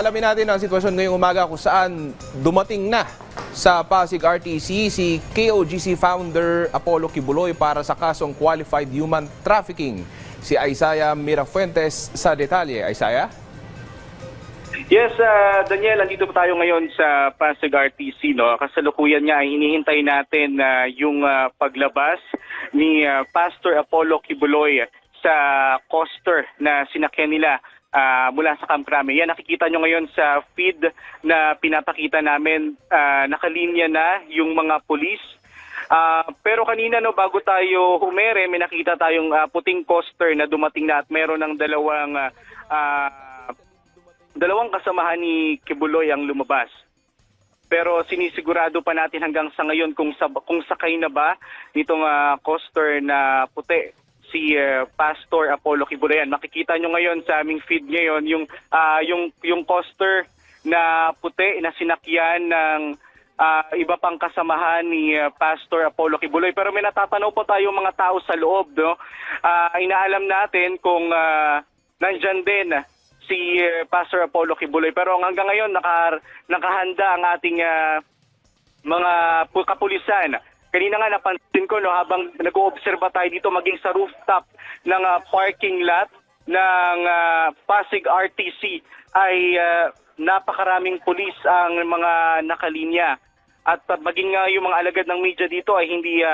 alamin natin ang sitwasyon ngayong umaga kung saan dumating na sa Pasig RTC si KOGC founder Apollo Kibuloy para sa kasong qualified human trafficking. Si Isaiah Mirafuentes sa detalye. Isaiah? Yes, Daniel, andito pa tayo ngayon sa Pasig RTC. No? Kasalukuyan niya ay hinihintay natin yung paglabas ni Pastor Apollo Kibuloy sa coaster na sinakyan nila mula sa Camp Crame. Yan, nakikita nyo ngayon sa feed na pinapakita namin, nakalinya na yung mga pulis. Pero kanina, no, bago tayo humere, may nakita tayong puting coaster na dumating na at meron ng dalawang kasamahan ni Kibuloy ang lumabas. Pero sinisigurado pa natin hanggang sa ngayon kung sakay na ba nitong coaster na puti si Pastor Apollo Kibuloy. Makikita nyo ngayon sa aming feed ngayon yung coaster na puti na sinakyan ng iba pang kasamahan ni Pastor Apollo Kibuloy. Pero may natatanaw po tayo mga tao sa loob. No? Inaalam natin kung nandyan din si Pastor Apollo Kibuloy. Pero hanggang ngayon nakahanda ang ating mga kapulisan. Kanina nga napansin ko, no, habang nag-oobserba tayo dito maging sa rooftop ng parking lot ng Pasig RTC ay napakaraming pulis ang mga nakalinya. At maging yung mga alagad ng media dito ay hindi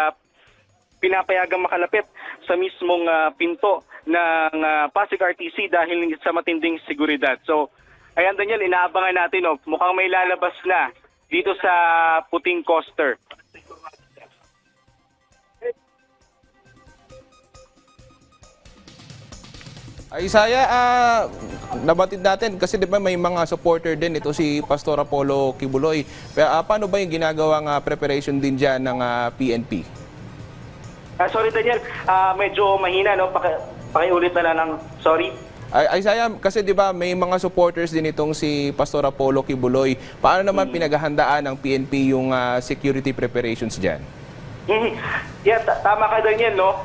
pinapayagang makalapit sa mismong pinto ng Pasig RTC dahil sa matinding seguridad. So, ayan Daniel, inaabangan natin. No, mukhang may lalabas na dito sa puting coaster. Isaiah, nabatid natin kasi di ba may mga supporter din ito si Pastor Apollo Kibuloy. Pero paano ba yung ginagawang preparation din dyan ng PNP? Sorry Daniel, medyo mahina, no? Pakiulit na lang ng sorry. Isaiah, kasi di ba may mga supporters din itong si Pastor Apollo Kibuloy. Paano naman pinaghahandaan ng PNP yung security preparations dyan? Yeah, tama ka Daniel, no?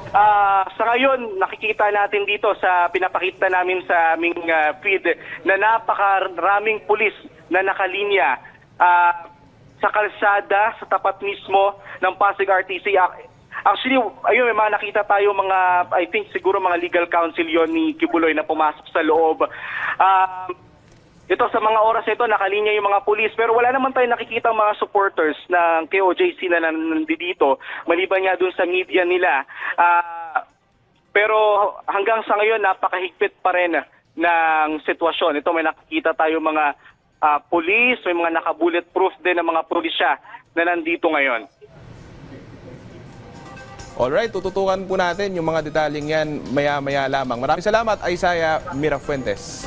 Sa ngayon, nakikita natin dito sa pinapakita namin sa aming feed na napakaraming pulis na nakalinya sa kalsada, sa tapat mismo ng Pasig RTC. Actually, ayun, may mga nakita tayo mga, I think siguro mga legal counsel yon ni Kibuloy na pumasok sa loob. Ito sa mga oras ito, nakalinya yung mga pulis. Pero wala naman tayong nakikita mga supporters ng KOJC na nandito. Maliban nga dun sa media nila. Pero hanggang sa ngayon, napakahigpit pa rin ng sitwasyon. Ito may nakikita tayo mga pulis, may mga naka-bulletproof din ng mga pulisya na nandito ngayon. Alright, tututukan po natin yung mga detaling yan maya-maya lamang. Maraming salamat, Isaiah Mirafuentes.